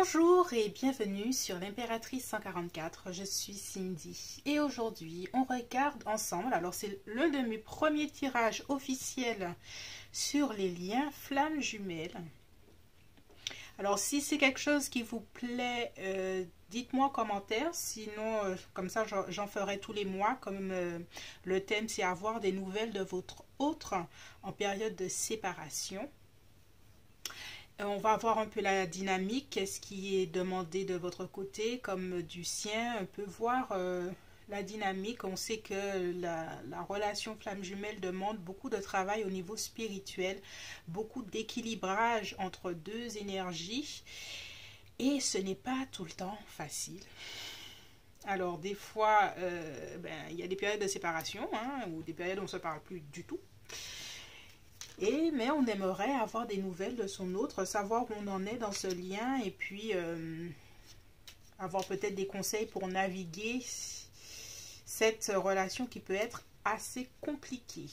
Bonjour et bienvenue sur l'Impératrice 144, je suis Cindy et aujourd'hui on regarde ensemble, alors c'est l'un de mes premiers tirages officiels sur les liens flammes jumelles. Alors si c'est quelque chose qui vous plaît, dites-moi en commentaire, sinon comme ça j'en ferai tous les mois, comme le thème c'est avoir des nouvelles de votre autre en période de séparation. On va voir un peu la dynamique, qu'est-ce qui est demandé de votre côté comme du sien, on peut voir la dynamique. On sait que la relation flamme jumelle demande beaucoup de travail au niveau spirituel, beaucoup d'équilibrage entre deux énergies et ce n'est pas tout le temps facile. Alors des fois, il y a des périodes de séparation ou des périodes où on ne se parle plus du tout. Mais on aimerait avoir des nouvelles de son autre, savoir où on en est dans ce lien et puis avoir peut-être des conseils pour naviguer cette relation qui peut être assez compliquée.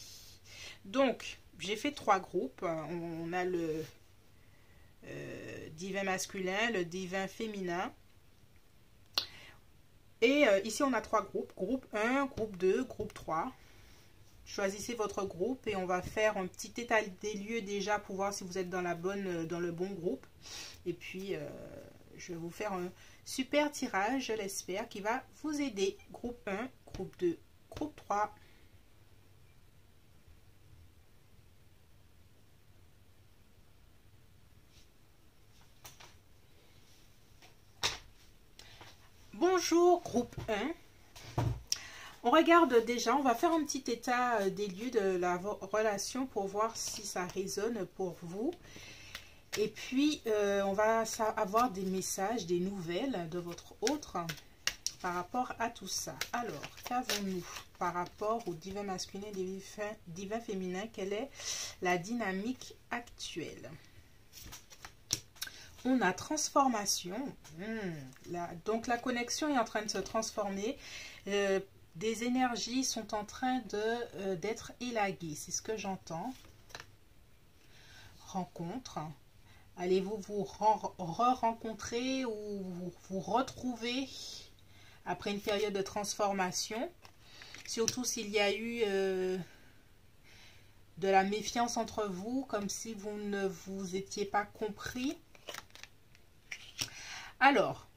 Donc, j'ai fait 3 groupes. On a le divin masculin, le divin féminin. Et ici, on a 3 groupes. Groupe 1, groupe 2, groupe 3. Choisissez votre groupe et on va faire un petit état des lieux déjà pour voir si vous êtes dans le bon groupe. Et puis, je vais vous faire un super tirage, je l'espère, qui va vous aider. Groupe 1, groupe 2, groupe 3. Bonjour, groupe 1. On regarde déjà, on va faire un petit état des lieux de la relation pour voir si ça résonne pour vous. Et puis, on va avoir des messages, des nouvelles de votre autre par rapport à tout ça. Alors, qu'avons-nous par rapport au divin masculin et divin féminin? Quelle est la dynamique actuelle? On a transformation. Donc, la connexion est en train de se transformer. Des énergies sont en train d'être élaguées. C'est ce que j'entends. Rencontre. Allez-vous vous re-rencontrer ou vous retrouver après une période de transformation? Surtout s'il y a eu de la méfiance entre vous, comme si vous ne vous étiez pas compris. Alors,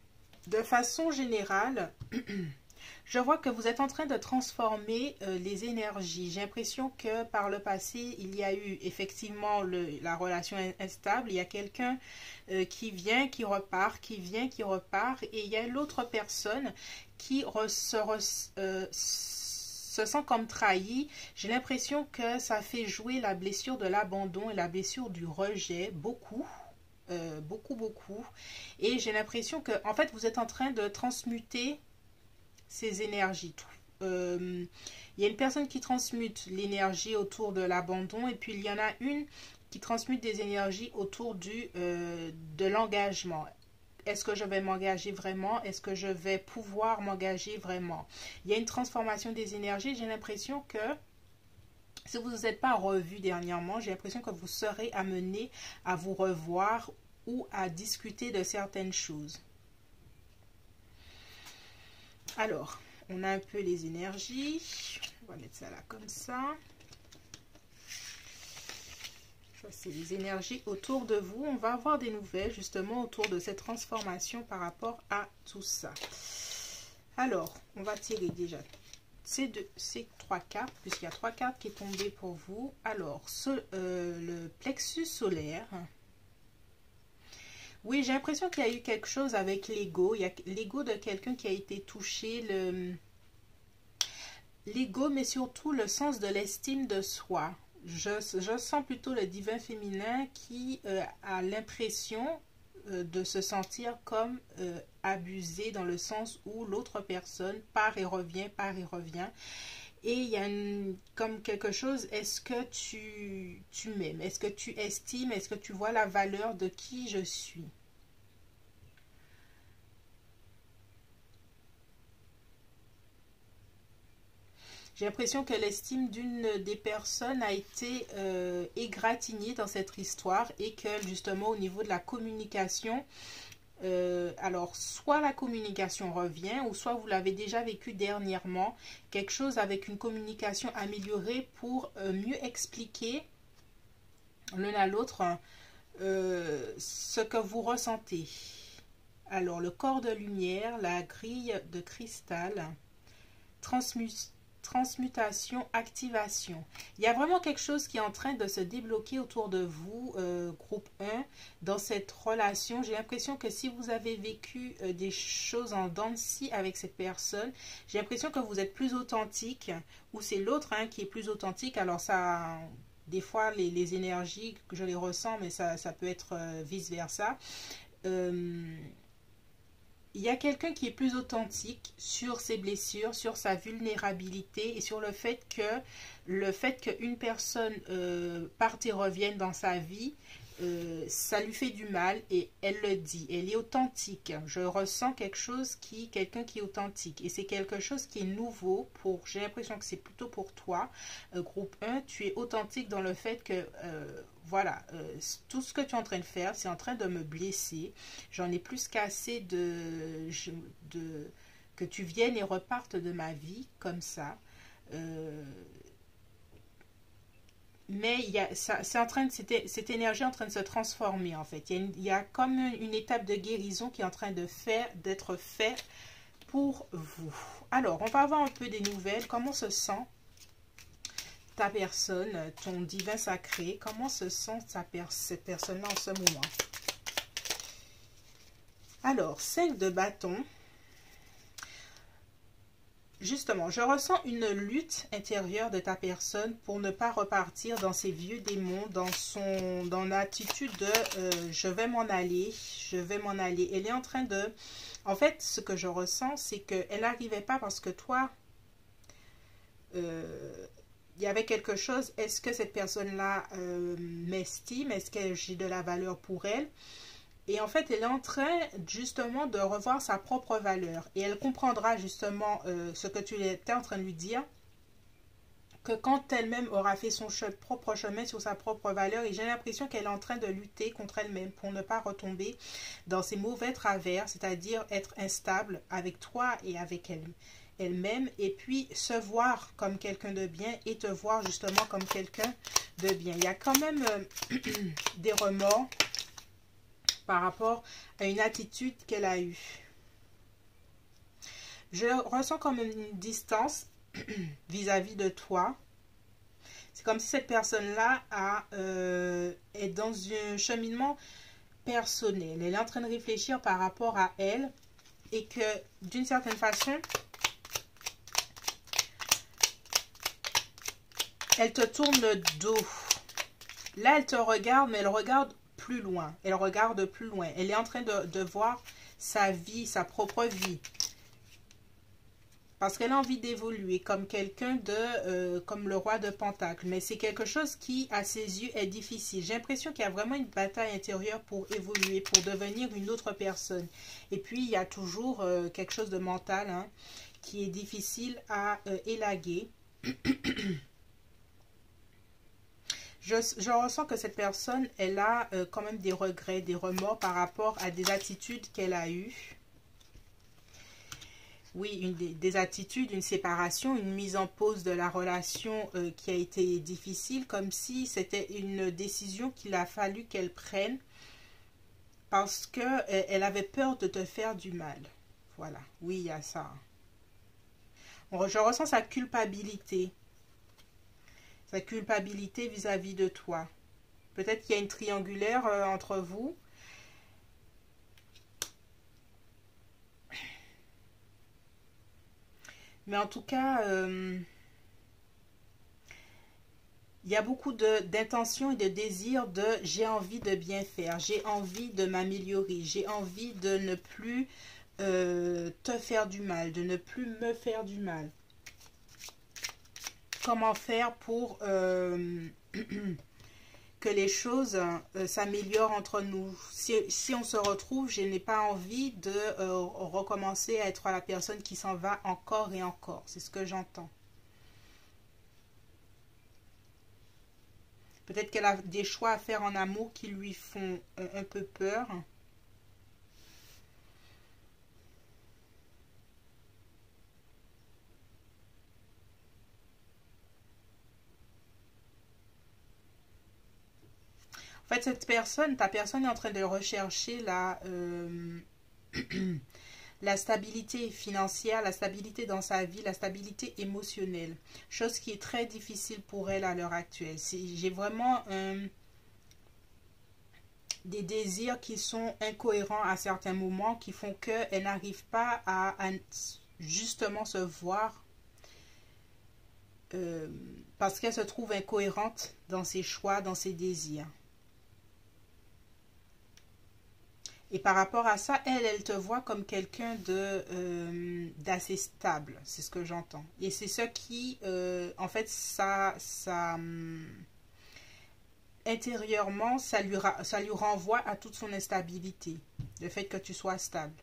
de façon générale... Je vois que vous êtes en train de transformer les énergies. J'ai l'impression que par le passé, il y a eu effectivement la relation instable. Il y a quelqu'un qui vient, qui repart, qui vient, qui repart. Et il y a l'autre personne qui se sent comme trahie. J'ai l'impression que ça fait jouer la blessure de l'abandon et la blessure du rejet. Beaucoup. Beaucoup. Et j'ai l'impression que, en fait, vous êtes en train de transmuter ces énergies. Il y a une personne qui transmute l'énergie autour de l'abandon et puis il y en a une qui transmute des énergies autour de l'engagement. Est-ce que je vais m'engager vraiment? Est-ce que je vais pouvoir m'engager vraiment? Il y a une transformation des énergies. J'ai l'impression que si vous ne vous êtes pas revu dernièrement, j'ai l'impression que vous serez amené à vous revoir ou à discuter de certaines choses. Alors, on a un peu les énergies. On va mettre ça là comme ça. Ça, c'est les énergies autour de vous. On va avoir des nouvelles justement autour de cette transformation par rapport à tout ça. Alors, on va tirer déjà ces 3 cartes, puisqu'il y a 3 cartes qui sont tombées pour vous. Alors, le plexus solaire. Oui, j'ai l'impression qu'il y a eu quelque chose avec l'ego. Il y a l'ego de quelqu'un qui a été touché. L'ego, mais surtout le sens de l'estime de soi. Je sens plutôt le divin féminin qui a l'impression de se sentir comme abusé dans le sens où l'autre personne part et revient, part et revient. Et il y a comme quelque chose, est-ce que tu m'aimes? Est-ce que tu estimes? Est-ce que tu vois la valeur de qui je suis? J'ai l'impression que l'estime d'une des personnes a été égratignée dans cette histoire et que justement au niveau de la communication, Alors, soit la communication revient, ou soit vous l'avez déjà vécu dernièrement, quelque chose avec une communication améliorée pour mieux expliquer l'un à l'autre ce que vous ressentez. Alors, le corps de lumière, la grille de cristal, transmutation, activation. Il y a vraiment quelque chose qui est en train de se débloquer autour de vous, groupe 1, dans cette relation. J'ai l'impression que si vous avez vécu des choses en dents de scie avec cette personne, j'ai l'impression que vous êtes plus authentique, ou c'est l'autre qui est plus authentique. Alors ça, des fois les énergies, je les ressens, mais ça peut être vice-versa. Il y a quelqu'un qui est plus authentique sur ses blessures, sur sa vulnérabilité et sur le fait qu'une personne parte et revienne dans sa vie, ça lui fait du mal et elle le dit. Elle est authentique. Je ressens quelqu'un qui est authentique et c'est quelque chose qui est nouveau pour, j'ai l'impression que c'est plutôt pour toi, groupe 1, tu es authentique dans le fait que voilà, tout ce que tu es en train de faire, c'est en train de me blesser. J'en ai plus qu'assez que tu viennes et repartes de ma vie comme ça. Mais c'est en train de, cette énergie est en train de se transformer en fait. Il y a comme une étape de guérison qui est en train d'être faite pour vous. Alors, on va avoir un peu des nouvelles. Comment se sent ta personne, ton divin sacré? Comment se sent cette personne-là en ce moment? Alors, 5 de bâton. Justement, je ressens une lutte intérieure de ta personne pour ne pas repartir dans ses vieux démons, dans l'attitude de je vais m'en aller, je vais m'en aller. Elle est en train de... En fait, ce que je ressens, c'est qu'elle n'arrivait pas parce que toi, il y avait quelque chose. Est-ce que cette personne-là m'estime? Est-ce que j'ai de la valeur pour elle? Et en fait, elle est en train justement de revoir sa propre valeur. Et elle comprendra justement ce que tu étais en train de lui dire. Que quand elle-même aura fait son propre chemin sur sa propre valeur. Et j'ai l'impression qu'elle est en train de lutter contre elle-même pour ne pas retomber dans ses mauvais travers. C'est-à-dire être instable avec toi et avec elle-même. Et puis se voir comme quelqu'un de bien et te voir justement comme quelqu'un de bien. Il y a quand même des remords par rapport à une attitude qu'elle a eue. Je ressens comme une distance vis-à-vis de toi. C'est comme si cette personne-là est dans un cheminement personnel. Elle est en train de réfléchir par rapport à elle et que d'une certaine façon, elle te tourne le dos. Là, elle te regarde, mais elle regarde plus loin. Elle regarde plus loin. Elle est en train de voir sa vie, sa propre vie. Parce qu'elle a envie d'évoluer comme quelqu'un comme le roi de Pentacle. Mais c'est quelque chose qui, à ses yeux, est difficile. J'ai l'impression qu'il y a vraiment une bataille intérieure pour évoluer, pour devenir une autre personne. Et puis, il y a toujours quelque chose de mental qui est difficile à élaguer. Je ressens que cette personne, elle a quand même des regrets, des remords par rapport à des attitudes qu'elle a eues. Oui, des attitudes, une séparation, une mise en pause de la relation qui a été difficile, comme si c'était une décision qu'il a fallu qu'elle prenne parce qu'elle avait peur de te faire du mal. Voilà, oui, il y a ça. Je ressens sa culpabilité. Sa culpabilité vis-à-vis de toi. Peut-être qu'il y a une triangulaire entre vous. Mais en tout cas, il y a beaucoup d'intention et de désir de j'ai envie de bien faire, j'ai envie de m'améliorer, j'ai envie de ne plus te faire du mal, de ne plus me faire du mal. Comment faire pour que les choses s'améliorent entre nous. Si on se retrouve, je n'ai pas envie de recommencer à être la personne qui s'en va encore et encore. C'est ce que j'entends. Peut-être qu'elle a des choix à faire en amour qui lui font un peu peur. fait, cette personne, ta personne est en train de rechercher la stabilité financière, la stabilité dans sa vie, la stabilité émotionnelle. Chose qui est très difficile pour elle à l'heure actuelle. J'ai vraiment des désirs qui sont incohérents à certains moments, qui font qu'elle n'arrive pas à justement se voir parce qu'elle se trouve incohérente dans ses choix, dans ses désirs. Et par rapport à ça, elle te voit comme quelqu'un d'assez stable. C'est ce que j'entends. Et c'est ce qui, en fait, intérieurement, ça lui renvoie à toute son instabilité. Le fait que tu sois stable.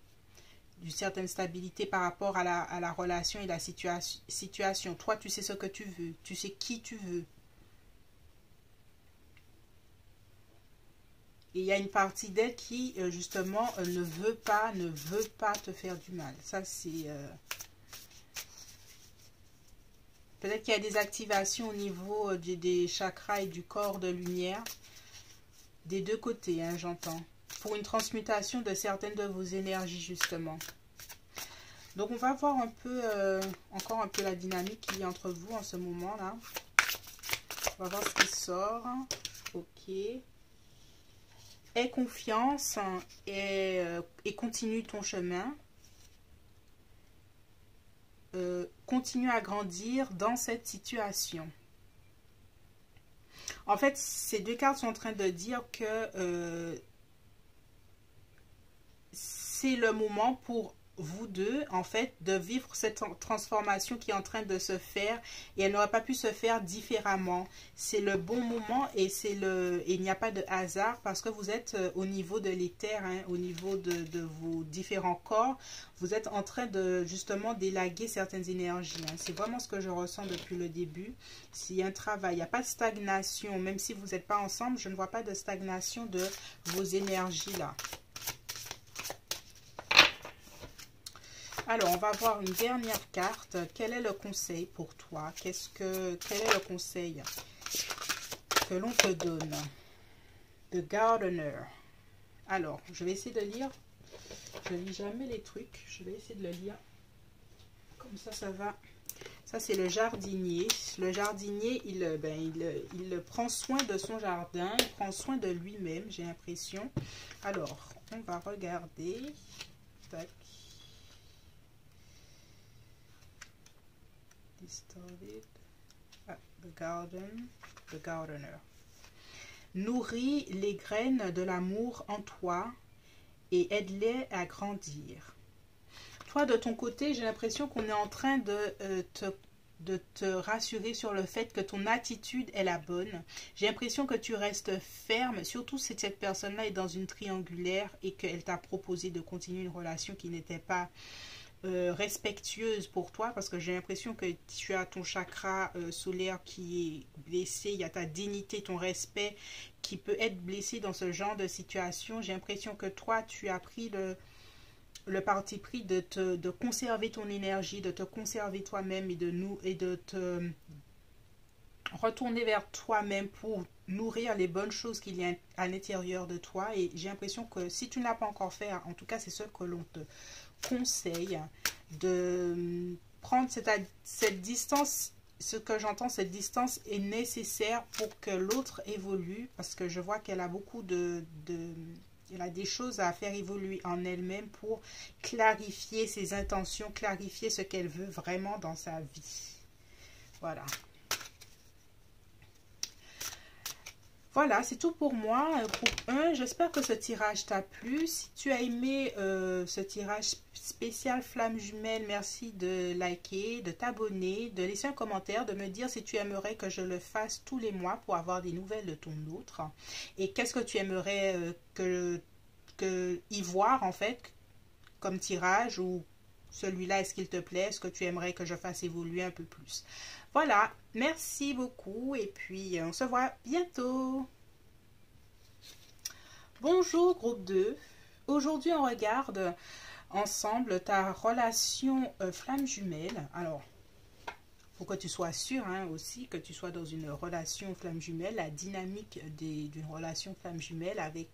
D'une certaine stabilité par rapport à la relation et la situation. Toi, tu sais ce que tu veux. Tu sais qui tu veux. Et il y a une partie d'elle qui, justement, ne veut pas te faire du mal. Ça, c'est... Peut-être qu'il y a des activations au niveau des chakras et du corps de lumière. Des deux côtés, hein, j'entends. Pour une transmutation de certaines de vos énergies, justement. Donc, on va voir un peu, encore un peu la dynamique qu'il y a entre vous en ce moment-là. On va voir ce qui sort. Ok. Aie confiance et continue ton chemin. Continue à grandir dans cette situation. En fait, ces deux cartes sont en train de dire que c'est le moment pour vous deux, en fait, de vivre cette transformation qui est en train de se faire et elle n'aurait pas pu se faire différemment. C'est le bon moment et il n'y a pas de hasard parce que vous êtes au niveau de l'éther, hein, au niveau de vos différents corps. Vous êtes en train de justement d'élaguer certaines énergies. Hein. C'est vraiment ce que je ressens depuis le début. S'il y a un travail, il n'y a pas de stagnation. Même si vous n'êtes pas ensemble, je ne vois pas de stagnation de vos énergies là. Alors, on va voir une dernière carte. Quel est le conseil pour toi? Quel est le conseil que l'on te donne? The Gardener. Alors, je vais essayer de lire. Je ne lis jamais les trucs. Je vais essayer de le lire. Comme ça, ça va. Ça, c'est le jardinier. Le jardinier, il prend soin de son jardin. Il prend soin de lui-même, j'ai l'impression. Alors, on va regarder. Tac. The Gardener. Nourris les graines de l'amour en toi et aide-les à grandir. Toi, de ton côté, j'ai l'impression qu'on est en train de te rassurer sur le fait que ton attitude est la bonne. J'ai l'impression que tu restes ferme, surtout si cette personne-là est dans une triangulaire et qu'elle t'a proposé de continuer une relation qui n'était pas respectueuse pour toi, parce que j'ai l'impression que tu as ton chakra solaire qui est blessé, il y a ta dignité, ton respect qui peut être blessé dans ce genre de situation. J'ai l'impression que toi, tu as pris le parti pris de conserver ton énergie, de te conserver toi-même et de te retourner vers toi-même pour nourrir les bonnes choses qu'il y a à l'intérieur de toi. Et j'ai l'impression que si tu ne l'as pas encore fait, en tout cas c'est ce que l'on te conseille, de prendre cette distance. Ce que j'entends, cette distance est nécessaire pour que l'autre évolue, parce que je vois qu'elle a beaucoup elle a des choses à faire évoluer en elle-même pour clarifier ses intentions, clarifier ce qu'elle veut vraiment dans sa vie. Voilà. Voilà, c'est tout pour moi, groupe 1. J'espère que ce tirage t'a plu. Si tu as aimé ce tirage spécial Flamme Jumelle, merci de liker, de t'abonner, de laisser un commentaire, de me dire si tu aimerais que je le fasse tous les mois pour avoir des nouvelles de ton autre. Et qu'est-ce que tu aimerais y voir en fait comme tirage, ou celui-là, est-ce qu'il te plaît? Est-ce que tu aimerais que je fasse évoluer un peu plus? Voilà, merci beaucoup et puis on se voit bientôt. Bonjour groupe 2. Aujourd'hui, on regarde ensemble ta relation flamme jumelle. Alors, pour que tu sois sûr hein, aussi que tu sois dans une relation flamme jumelle, la dynamique d'une relation flamme jumelle avec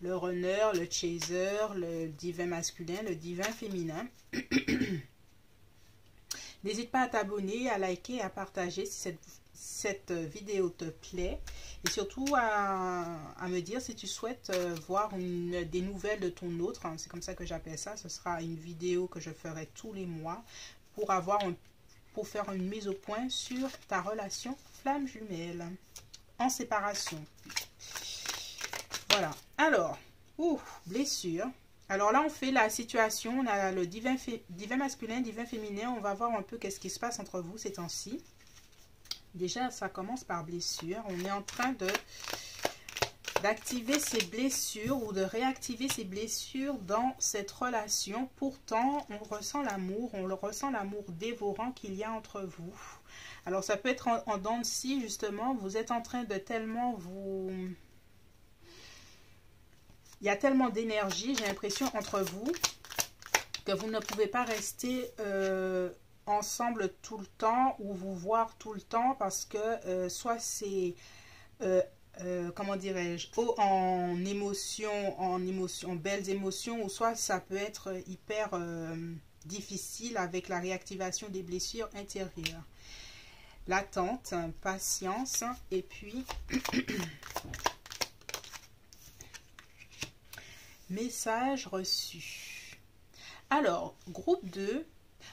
le runner, le chaser, le divin masculin, le divin féminin. N'hésite pas à t'abonner, à liker et à partager si cette vidéo te plaît. Et surtout à me dire si tu souhaites voir des nouvelles de ton autre. Hein, c'est comme ça que j'appelle ça. Ce sera une vidéo que je ferai tous les mois pour faire une mise au point sur ta relation flamme jumelle en séparation. Voilà. Alors, blessure. Alors là, on fait la situation. On a le divin masculin, divin féminin. On va voir un peu qu'est-ce qui se passe entre vous ces temps-ci. Déjà, ça commence par blessure. On est en train d'activer ces blessures ou de réactiver ces blessures dans cette relation. Pourtant, on ressent l'amour. On le ressent l'amour dévorant qu'il y a entre vous. Alors, ça peut être en dents de scie, justement. Vous êtes en train de tellement vous... Il y a tellement d'énergie, j'ai l'impression, entre vous, que vous ne pouvez pas rester... ensemble tout le temps ou vous voir tout le temps parce que soit c'est comment dirais-je en belles émotions ou soit ça peut être hyper difficile avec la réactivation des blessures intérieures. L'attente, patience et puis message reçu. Alors, groupe 2.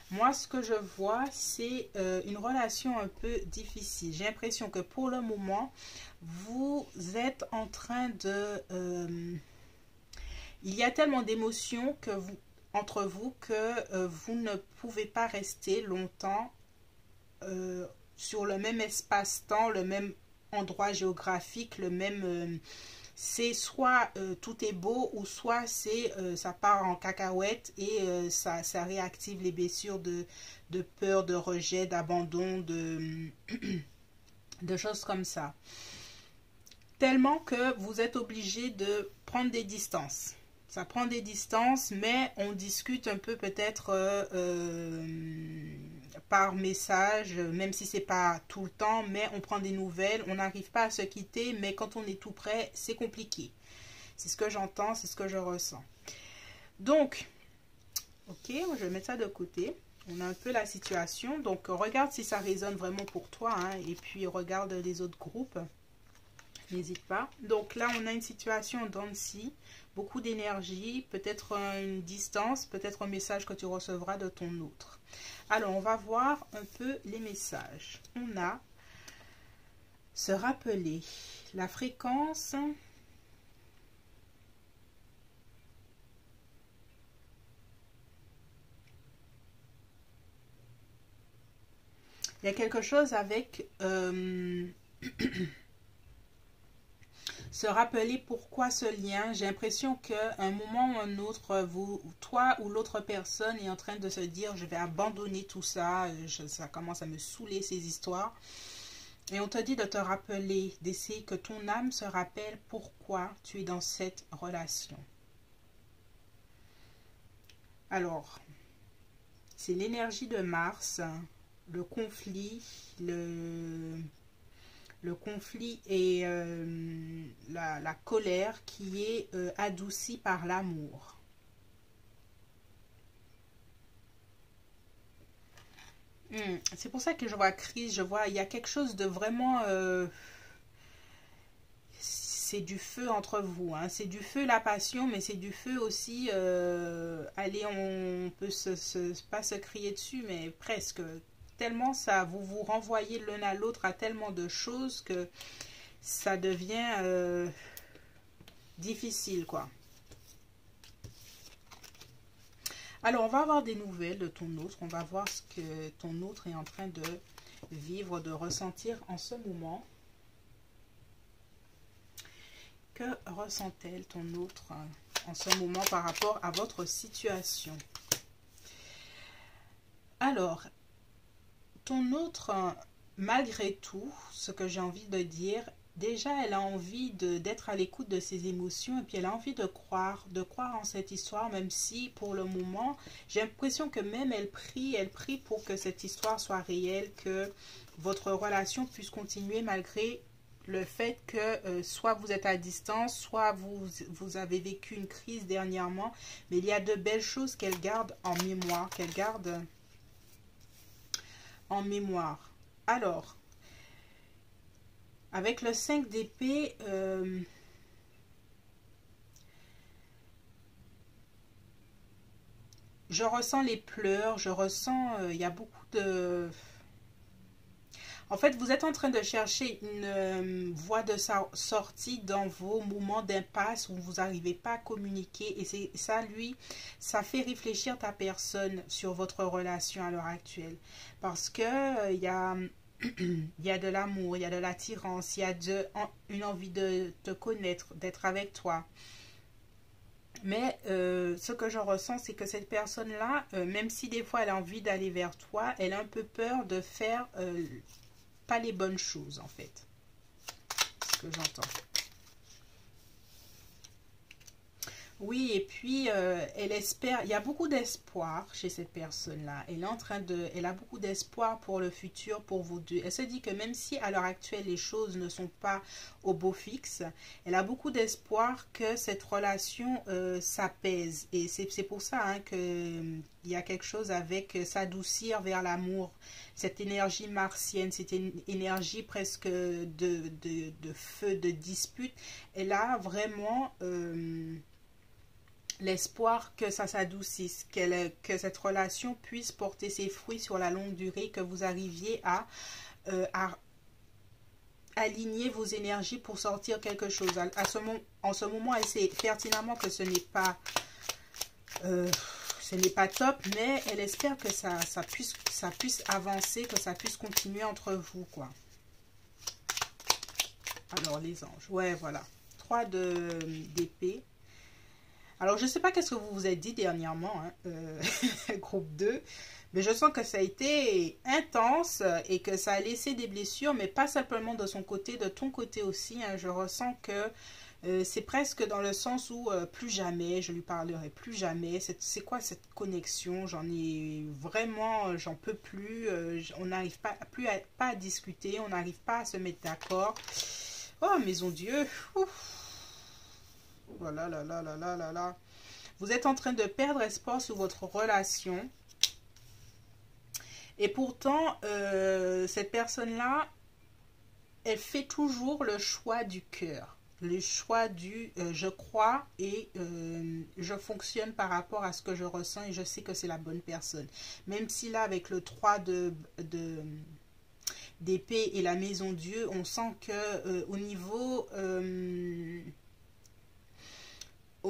Moi, ce que je vois, c'est une relation un peu difficile. J'ai l'impression que pour le moment, vous êtes en train de... il y a tellement d'émotions entre vous que vous ne pouvez pas rester longtemps sur le même espace-temps, le même endroit géographique, le même... c'est soit tout est beau ou soit c'est ça part en cacahuète et ça réactive les blessures de peur, de rejet, d'abandon, de choses comme ça. Tellement que vous êtes obligé de prendre des distances. Ça prend des distances, mais on discute un peu peut-être par message, même si c'est pas tout le temps, mais on prend des nouvelles, on n'arrive pas à se quitter, mais quand on est tout près, c'est compliqué. C'est ce que j'entends, c'est ce que je ressens. Donc, ok, je vais mettre ça de côté. On a un peu la situation, donc regarde si ça résonne vraiment pour toi, hein, et puis regarde les autres groupes. N'hésite pas. Donc là, on a une situation dans le si, beaucoup d'énergie, peut-être une distance, peut-être un message que tu recevras de ton autre. Alors, on va voir un peu les messages. On a se rappeler la fréquence. Il y a quelque chose avec... se rappeler pourquoi ce lien. J'ai l'impression qu'à un moment ou un autre, toi ou l'autre personne est en train de se dire je vais abandonner tout ça, ça commence à me saouler ces histoires. Et on te dit de te rappeler, d'essayer que ton âme se rappelle pourquoi tu es dans cette relation. Alors, c'est l'énergie de Mars, le conflit, le conflit et la colère qui est adoucie par l'amour. C'est pour ça que je vois crise, je vois, il y a quelque chose de vraiment... c'est du feu entre vous, hein. C'est du feu la passion, mais c'est du feu aussi... allez, on peut pas se crier dessus, mais presque... Tellement ça, vous vous renvoyez l'un à l'autre à tellement de choses que ça devient difficile, quoi. Alors, on va avoir des nouvelles de ton autre. On va voir ce que ton autre est en train de vivre, de ressentir en ce moment. Que ressent-elle, ton autre, en ce moment par rapport à votre situation? Alors, ton autre, malgré tout, ce que j'ai envie de dire, déjà, elle a envie d'être à l'écoute de ses émotions et puis elle a envie de croire en cette histoire, même si pour le moment, j'ai l'impression que même elle prie pour que cette histoire soit réelle, que votre relation puisse continuer malgré le fait que soit vous êtes à distance, soit vous avez vécu une crise dernièrement, mais il y a de belles choses qu'elle garde en mémoire, qu'elle garde en mémoire. Alors, avec le 5 d'épée, je ressens les pleurs, je ressens, il y a beaucoup de... En fait, vous êtes en train de chercher une voie de sortie dans vos moments d'impasse où vous n'arrivez pas à communiquer. Et c'est ça, lui, ça fait réfléchir ta personne sur votre relation à l'heure actuelle. Parce que il y a de l'amour, il y a de l'attirance, il y a une envie de te connaître, d'être avec toi. Mais ce que je ressens, c'est que cette personne-là, même si des fois elle a envie d'aller vers toi, elle a un peu peur de faire pas les bonnes choses, en fait. C'est ce que j'entends. Oui, et puis elle espère, il y a beaucoup d'espoir chez cette personne-là. Elle est en train de, elle a beaucoup d'espoir pour le futur, pour vous deux. Elle se dit que même si à l'heure actuelle les choses ne sont pas au beau fixe, elle a beaucoup d'espoir que cette relation s'apaise. Et c'est pour ça hein, que il y a quelque chose avec s'adoucir vers l'amour. Cette énergie martienne, cette énergie presque de feu, de dispute, elle a vraiment l'espoir que ça s'adoucisse, que cette relation puisse porter ses fruits sur la longue durée, que vous arriviez à aligner vos énergies pour sortir quelque chose. En ce moment, elle sait pertinemment que ce n'est pas top, mais elle espère que ça puisse avancer, que ça puisse continuer entre vous, quoi. Alors, les anges. Ouais, voilà. 3 d'épée. Alors, je ne sais pas qu'est-ce que vous vous êtes dit dernièrement, hein, groupe 2, mais je sens que ça a été intense et que ça a laissé des blessures, mais pas simplement de son côté, de ton côté aussi. Hein, je ressens que c'est presque dans le sens où plus jamais, je lui parlerai plus jamais. C'est quoi cette connexion? J'en ai vraiment, j'en peux plus. On n'arrive pas à discuter, on n'arrive pas à se mettre d'accord. Oh, maison Dieu, ouf. Voilà, là, là, là, là, là, là. Vous êtes en train de perdre espoir sur votre relation. Et pourtant, cette personne-là, elle fait toujours le choix du cœur. Le choix du je crois et je fonctionne par rapport à ce que je ressens et je sais que c'est la bonne personne. Même si là, avec le 3 d'épée et la maison Dieu, on sent que au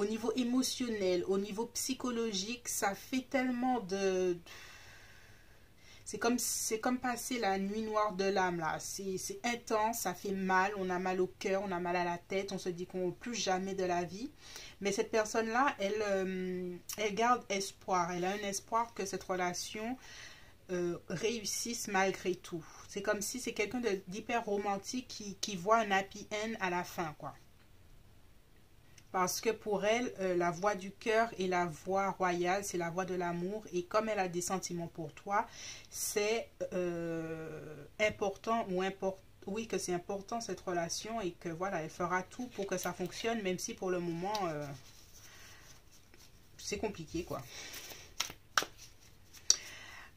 niveau émotionnel, au niveau psychologique, ça fait tellement de... C'est comme passer la nuit noire de l'âme, là. C'est intense, ça fait mal, on a mal au cœur, on a mal à la tête, on se dit qu'on ne veut plus jamais de la vie. Mais cette personne-là, elle garde espoir. Elle a un espoir que cette relation réussisse malgré tout. C'est comme si c'est quelqu'un d'hyper romantique qui voit un happy end à la fin, quoi. Parce que pour elle, la voix du cœur et la voix royale, c'est la voix de l'amour. Et comme elle a des sentiments pour toi, c'est important oui, que c'est important cette relation et que voilà, elle fera tout pour que ça fonctionne, même si pour le moment, c'est compliqué, quoi.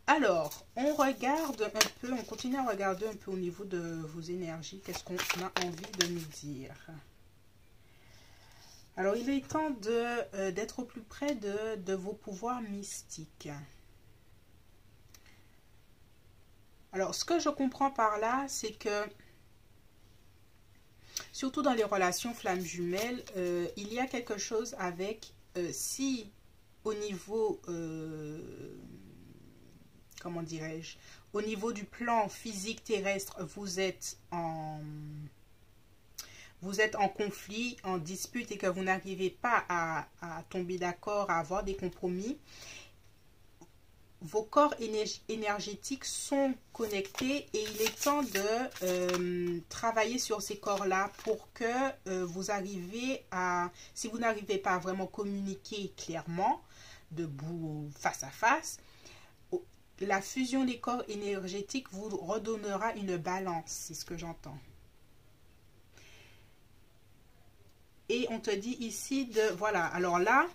Alors, on regarde un peu, on continue à regarder un peu au niveau de vos énergies. Qu'est-ce qu'on a envie de nous dire ? Alors, il est temps d'être au plus près de vos pouvoirs mystiques. Alors, ce que je comprends par là, c'est que, surtout dans les relations flammes jumelles, il y a quelque chose avec, si au niveau, comment dirais-je, au niveau du plan physique terrestre, vous êtes en conflit, en dispute et que vous n'arrivez pas à tomber d'accord, à avoir des compromis, vos corps énergétiques sont connectés et il est temps de travailler sur ces corps-là pour que vous arrivez à, si vous n'arrivez pas à vraiment communiquer clairement, debout, face à face, la fusion des corps énergétiques vous redonnera une balance, c'est ce que j'entends. Et on te dit ici de, voilà, alors là,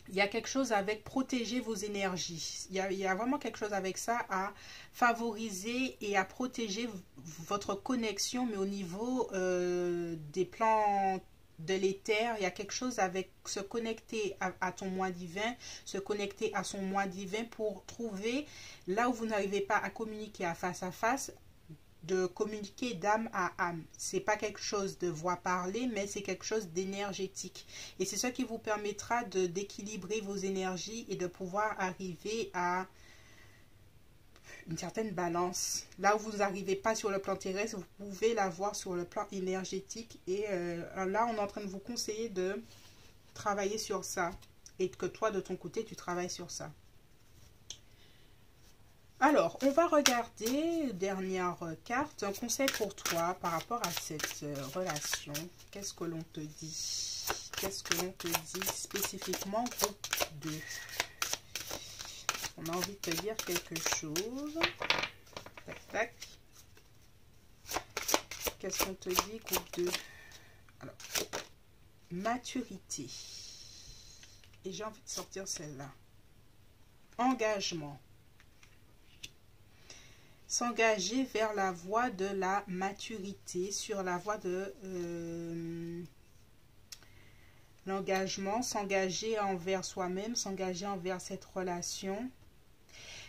il y a quelque chose avec protéger vos énergies. Il y a vraiment quelque chose avec ça à favoriser et à protéger votre connexion, mais au niveau des plans de l'éther, il y a quelque chose avec se connecter à ton moi divin, se connecter à son moi divin pour trouver là où vous n'arrivez pas à communiquer à face, de communiquer d'âme à âme. C'est pas quelque chose de voix parlée, mais c'est quelque chose d'énergétique. Et c'est ça qui vous permettra d'équilibrer vos énergies et de pouvoir arriver à une certaine balance. Là où vous n'arrivez pas sur le plan terrestre, vous pouvez l'avoir sur le plan énergétique. Et là, on est en train de vous conseiller de travailler sur ça. Et que toi, de ton côté, tu travailles sur ça. Alors, on va regarder, dernière carte, un conseil pour toi par rapport à cette relation. Qu'est-ce que l'on te dit? Qu'est-ce que l'on te dit spécifiquement groupe 2? On a envie de te dire quelque chose. Tac, tac. Qu'est-ce qu'on te dit groupe 2? Alors, maturité. Et j'ai envie de sortir celle-là. Engagement. S'engager vers la voie de la maturité, sur la voie de l'engagement, s'engager envers soi-même, s'engager envers cette relation.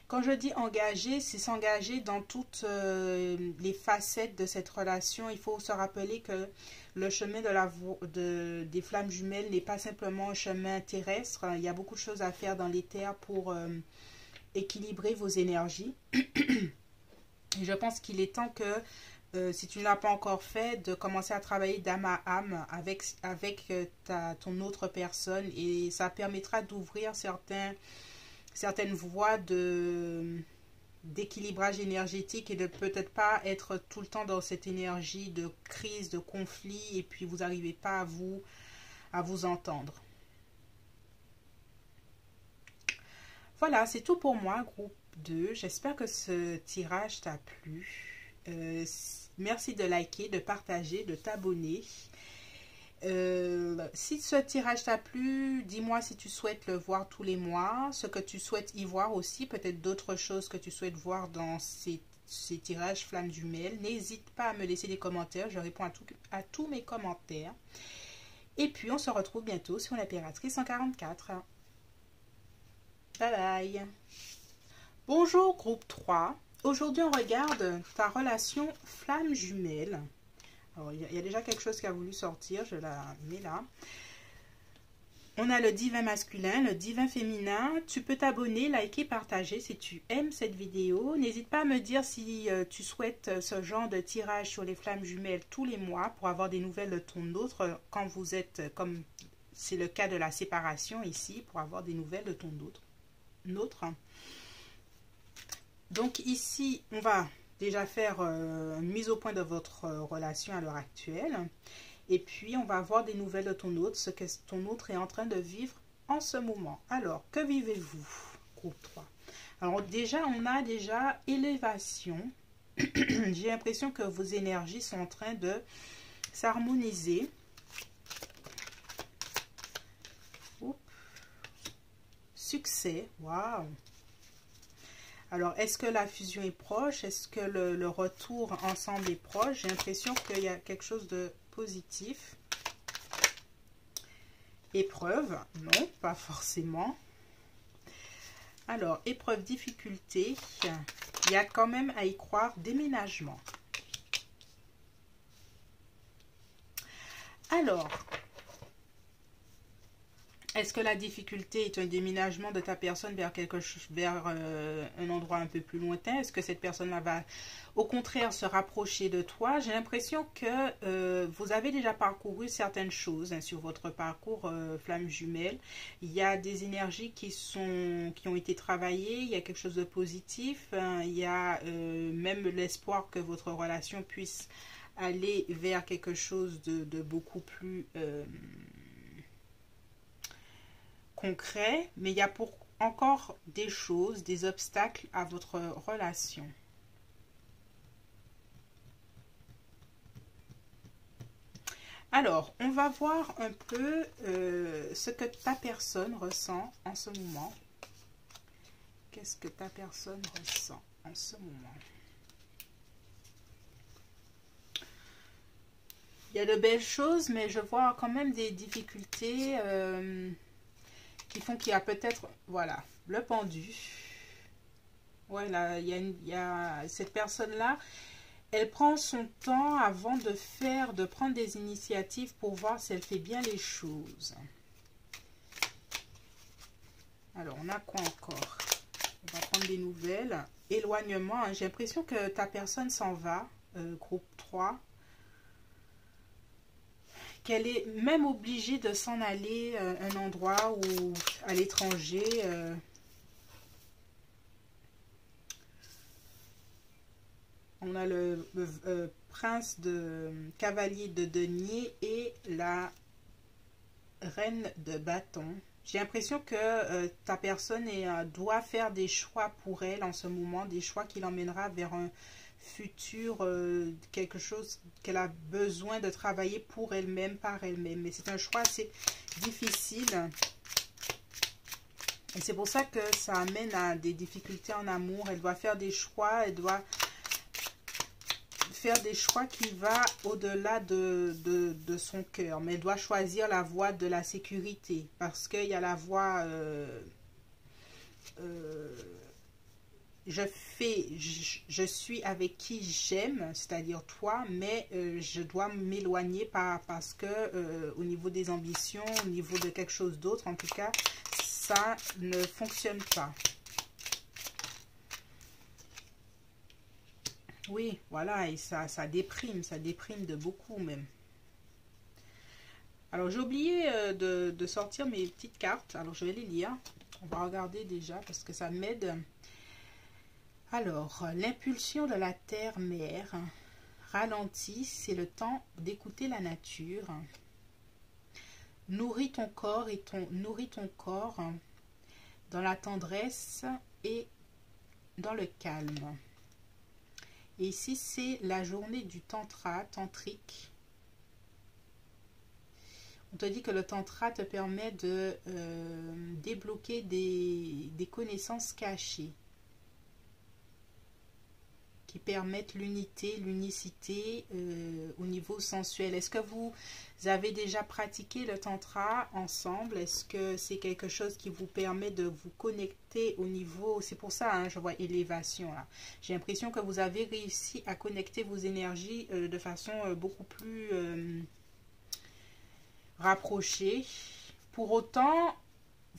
Quand je dis engager, c'est s'engager dans toutes les facettes de cette relation. Il faut se rappeler que le chemin des flammes jumelles n'est pas simplement un chemin terrestre. Il y a beaucoup de choses à faire dans l'éther pour équilibrer vos énergies. Et je pense qu'il est temps que, si tu ne l'as pas encore fait, de commencer à travailler d'âme à âme avec ton autre personne. Et ça permettra d'ouvrir certaines voies d'équilibrage énergétique et de peut-être pas être tout le temps dans cette énergie de crise, de conflit, et puis vous n'arrivez pas à vous entendre. Voilà, c'est tout pour moi, groupe 2. J'espère que ce tirage t'a plu. Merci de liker, de partager, de t'abonner. Si ce tirage t'a plu, dis-moi si tu souhaites le voir tous les mois, ce que tu souhaites y voir aussi, peut-être d'autres choses que tu souhaites voir dans ces tirages flammes jumelles. N'hésite pas à me laisser des commentaires, je réponds à tous mes commentaires. Et puis on se retrouve bientôt sur l'Impératrice 144. Bye bye. Bonjour groupe 3. Aujourd'hui on regarde ta relation flamme jumelle. Alors il y a déjà quelque chose qui a voulu sortir, je la mets là. On a le divin masculin, le divin féminin. Tu peux t'abonner, liker, partager si tu aimes cette vidéo. N'hésite pas à me dire si tu souhaites ce genre de tirage sur les flammes jumelles tous les mois pour avoir des nouvelles de ton autre quand vous êtes, comme c'est le cas de la séparation ici, pour avoir des nouvelles de ton autre. Donc ici, on va déjà faire une mise au point de votre relation à l'heure actuelle. Et puis, on va voir des nouvelles de ton autre, ce que ton autre est en train de vivre en ce moment. Alors, que vivez-vous, groupe 3? Alors déjà, on a déjà élévation. J'ai l'impression que vos énergies sont en train de s'harmoniser. Succès, waouh! Alors, est-ce que la fusion est proche? Est-ce que le retour ensemble est proche? J'ai l'impression qu'il y a quelque chose de positif. Épreuve? Non, pas forcément. Alors, épreuve, difficulté. Il y a quand même à y croire. Déménagement. Alors, Est-ce que la difficulté est un déménagement de ta personne vers vers un endroit un peu plus lointain? Est-ce que cette personne-là va au contraire se rapprocher de toi? J'ai l'impression que vous avez déjà parcouru certaines choses, hein, sur votre parcours flamme jumelle. Il y a des énergies qui ont été travaillées, il y a quelque chose de positif, hein, il y a même l'espoir que votre relation puisse aller vers quelque chose de beaucoup plus concret, mais il y a encore des choses, des obstacles à votre relation. Alors, on va voir un peu ce que ta personne ressent en ce moment. Qu'est-ce que ta personne ressent en ce moment? Il y a de belles choses, mais je vois quand même des difficultés qui font qu'il y a peut-être, voilà, le pendu. Ouais, là, il y a cette personne-là, elle prend son temps avant de prendre des initiatives pour voir si elle fait bien les choses. Alors, on a quoi encore? On va prendre des nouvelles. Éloignement, hein. J'ai l'impression que ta personne s'en va, groupe 3. Qu'elle est même obligée de s'en aller à un endroit ou à l'étranger. On a le prince de cavalier de denier et la reine de bâton. J'ai l'impression que ta personne doit faire des choix pour elle en ce moment, des choix qui l'emmènera vers un futur, quelque chose qu'elle a besoin de travailler pour elle-même, par elle-même. Mais c'est un choix assez difficile. Et c'est pour ça que ça amène à des difficultés en amour. Elle doit faire des choix, elle doit faire des choix qui vont au-delà de son cœur. Mais elle doit choisir la voie de la sécurité. Parce qu'il y a la voie... je suis avec qui j'aime, c'est-à-dire toi, mais je dois m'éloigner parce que au niveau des ambitions, au niveau de quelque chose d'autre, en tout cas, ça ne fonctionne pas. Oui, voilà, et ça déprime de beaucoup même. Alors, j'ai oublié de sortir mes petites cartes, alors je vais les lire. On va regarder déjà parce que ça m'aide. Alors, l'impulsion de la terre-mère ralentit, c'est le temps d'écouter la nature. Nourris ton corps dans la tendresse et dans le calme. Et ici, c'est la journée du tantra, tantrique. On te dit que le tantra te permet de débloquer des connaissances cachées qui permettent l'unité, l'unicité au niveau sensuel. Est-ce que vous avez déjà pratiqué le tantra ensemble? Est-ce que c'est quelque chose qui vous permet de vous connecter au niveau... C'est pour ça, hein, je vois élévation là. J'ai l'impression que vous avez réussi à connecter vos énergies de façon beaucoup plus rapprochée. Pour autant...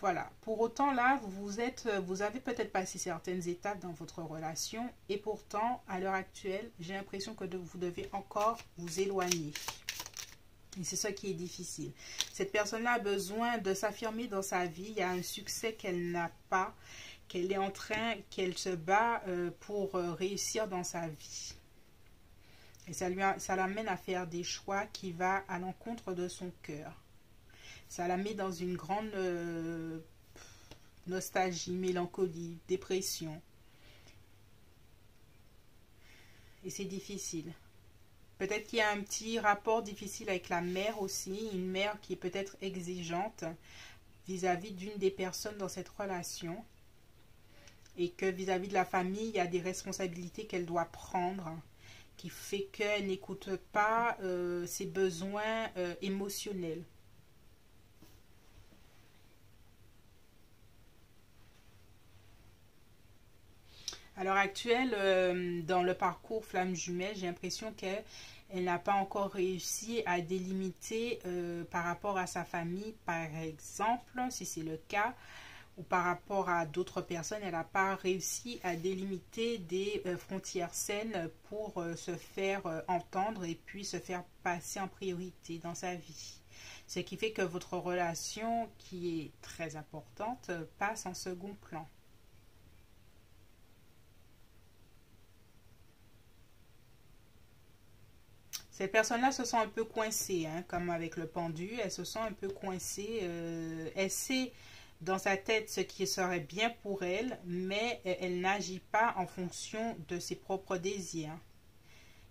Voilà, pour autant là, vous avez peut-être passé certaines étapes dans votre relation et pourtant, à l'heure actuelle, j'ai l'impression que vous devez encore vous éloigner. Et c'est ça qui est difficile. Cette personne-là a besoin de s'affirmer dans sa vie. Il y a un succès qu'elle n'a pas, qu'elle se bat pour réussir dans sa vie. Et ça l'amène à faire des choix qui vont à l'encontre de son cœur. Ça la met dans une grande nostalgie, mélancolie, dépression. Et c'est difficile. Peut-être qu'il y a un petit rapport difficile avec la mère aussi. Une mère qui est peut-être exigeante vis-à-vis d'une des personnes dans cette relation. Et que vis-à-vis de la famille, il y a des responsabilités qu'elle doit prendre. Qui fait qu'elle n'écoute pas ses besoins émotionnels. À l'heure actuelle, dans le parcours flamme jumelle, j'ai l'impression qu'elle n'a pas encore réussi à délimiter par rapport à sa famille, par exemple, si c'est le cas, ou par rapport à d'autres personnes, elle n'a pas réussi à délimiter des frontières saines pour se faire entendre et puis se faire passer en priorité dans sa vie. Ce qui fait que votre relation, qui est très importante, passe en second plan. Cette personne-là se sent un peu coincée, hein, comme avec le pendu, elle se sent un peu coincée. Elle sait dans sa tête ce qui serait bien pour elle, mais elle n'agit pas en fonction de ses propres désirs.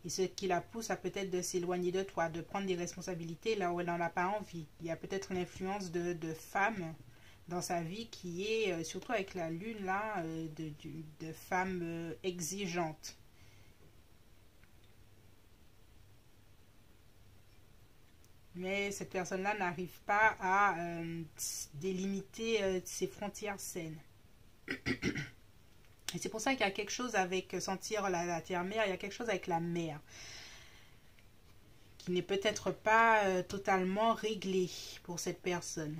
Et ce qui la pousse à peut-être de s'éloigner de toi, de prendre des responsabilités là où elle n'en a pas envie. Il y a peut-être une influence de femme dans sa vie qui est, surtout avec la lune là, de femme exigeante. Mais cette personne-là n'arrive pas à délimiter ses frontières saines. Et c'est pour ça qu'il y a quelque chose avec sentir la terre-mère, il y a quelque chose avec la mer qui n'est peut-être pas totalement réglé pour cette personne.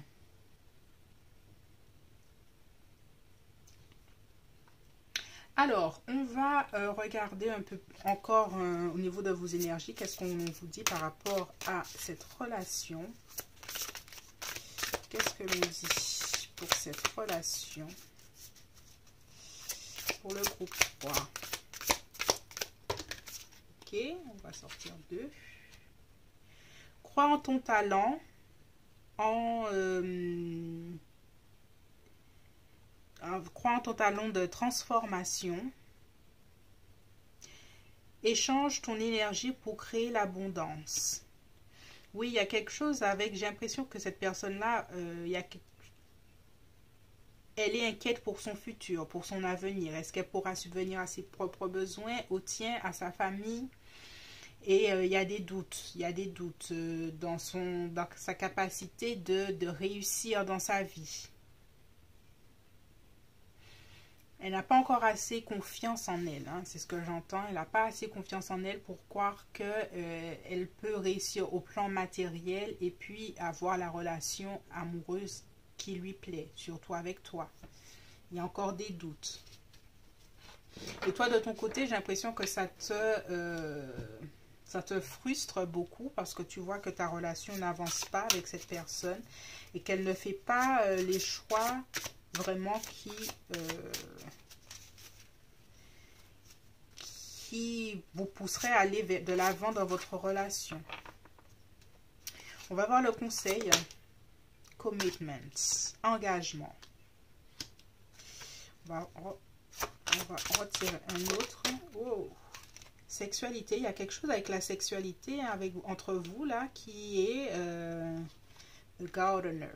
Alors, on va regarder un peu encore au niveau de vos énergies. Qu'est-ce qu'on vous dit par rapport à cette relation? Qu'est-ce que l'on dit pour cette relation? Pour le groupe 3. Ok, on va sortir 2. Crois en ton talent, crois en ton talent de transformation. Échange ton énergie pour créer l'abondance. Oui, il y a quelque chose avec... J'ai l'impression que cette personne-là, elle est inquiète pour son futur, pour son avenir. Est-ce qu'elle pourra subvenir à ses propres besoins, aux tiens, à sa famille? Et il y a des doutes. Il y a des doutes dans sa capacité de réussir dans sa vie. Elle n'a pas encore assez confiance en elle, hein, c'est ce que j'entends. Elle n'a pas assez confiance en elle pour croire qu'elle peut réussir au plan matériel et puis avoir la relation amoureuse qui lui plaît, surtout avec toi. Il y a encore des doutes. Et toi, de ton côté, j'ai l'impression que ça te frustre beaucoup parce que tu vois que ta relation n'avance pas avec cette personne et qu'elle ne fait pas les choix vraiment qui vous pousserait à aller de l'avant dans votre relation. On va voir le conseil. Commitment, engagement. On va retirer un autre. Oh. Sexualité, il y a quelque chose avec la sexualité hein, entre vous là qui est le gardener.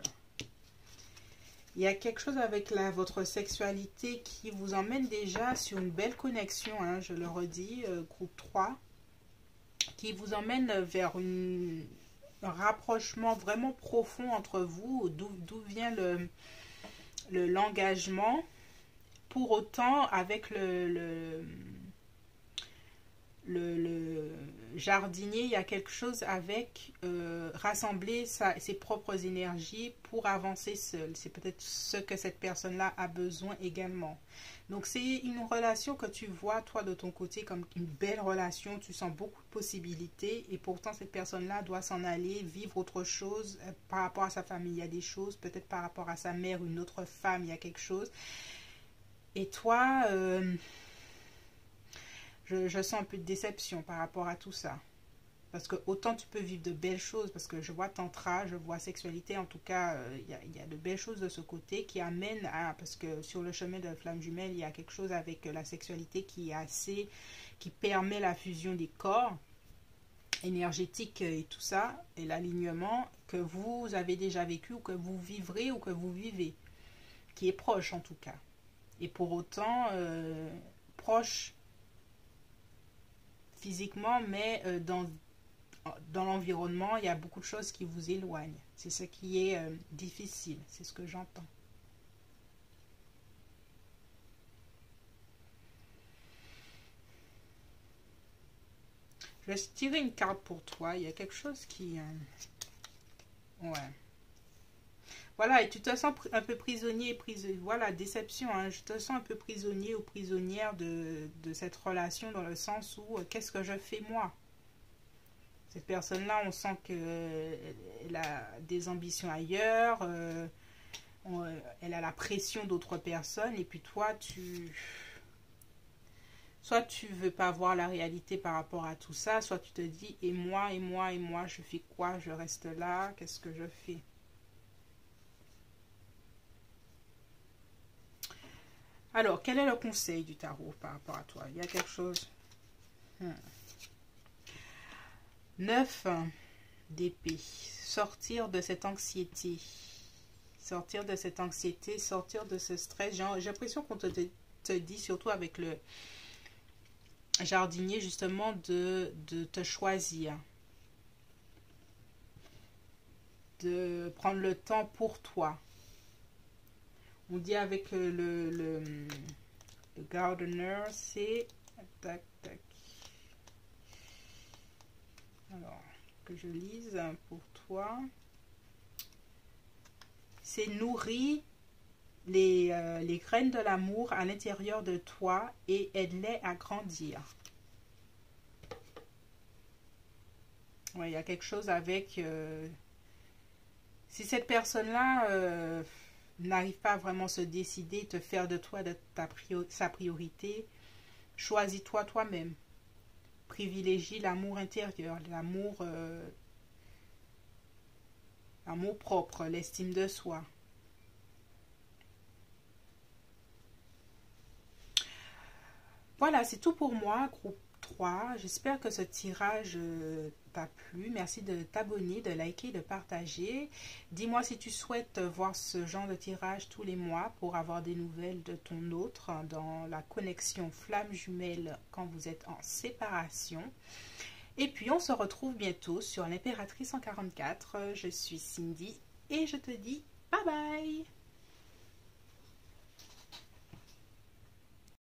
Il y a quelque chose avec votre sexualité qui vous emmène déjà sur une belle connexion, hein, je le redis, groupe 3, qui vous emmène vers un rapprochement vraiment profond entre vous, d'où vient l'engagement. Pour autant, avec le jardinier, il y a quelque chose avec rassembler ses propres énergies pour avancer seul. C'est peut-être ce que cette personne-là a besoin également. Donc, c'est une relation que tu vois, toi, de ton côté, comme une belle relation. Tu sens beaucoup de possibilités et pourtant, cette personne-là doit s'en aller, vivre autre chose par rapport à sa famille. Il y a des choses, peut-être par rapport à sa mère, une autre femme, il y a quelque chose. Et toi... Je sens un peu de déception par rapport à tout ça. Parce que autant tu peux vivre de belles choses, parce que je vois tantra, je vois sexualité, en tout cas, il y a de belles choses de ce côté qui amènent à... Parce que sur le chemin de la flamme jumelle, il y a quelque chose avec la sexualité qui est qui permet la fusion des corps énergétiques et tout ça, et l'alignement que vous avez déjà vécu, ou que vous vivrez, ou que vous vivez, qui est proche en tout cas. Et pour autant, proche physiquement, mais dans l'environnement, il y a beaucoup de choses qui vous éloignent. C'est ce qui est difficile, c'est ce que j'entends. Je vais tirer une carte pour toi. Il y a quelque chose qui... ouais. Voilà, et tu te sens un peu prisonnier et prisonnier. Voilà, déception. Hein. Je te sens un peu prisonnier ou prisonnière de cette relation dans le sens où qu'est-ce que je fais moi? Cette personne-là, on sent qu'elle a des ambitions ailleurs. Elle a la pression d'autres personnes. Et puis toi, soit tu veux pas voir la réalité par rapport à tout ça, soit tu te dis, et moi, je fais quoi? Je reste là, qu'est-ce que je fais? Alors, quel est le conseil du tarot par rapport à toi? Il y a quelque chose. 9 d'épée. Sortir de cette anxiété. Sortir de cette anxiété, sortir de ce stress. J'ai l'impression qu'on te dit, surtout avec le jardinier, justement, de te choisir. De prendre le temps pour toi. On dit avec le gardener, c'est... Tac, tac. Alors, que je lise pour toi. C'est nourrir les graines de l'amour à l'intérieur de toi et aide-les à grandir. Ouais, il y a quelque chose avec... si cette personne-là... n'arrive pas à vraiment se décider, te faire de toi sa priorité, choisis-toi toi-même. Privilégie l'amour intérieur, l'amour propre, l'estime de soi. Voilà, c'est tout pour moi, groupe 3. J'espère que ce tirage t'a plu. Merci de t'abonner, de liker, de partager. Dis-moi si tu souhaites voir ce genre de tirage tous les mois pour avoir des nouvelles de ton autre dans la connexion flamme jumelle quand vous êtes en séparation. Et puis on se retrouve bientôt sur l'impératrice 144. Je suis Cindy et je te dis bye bye.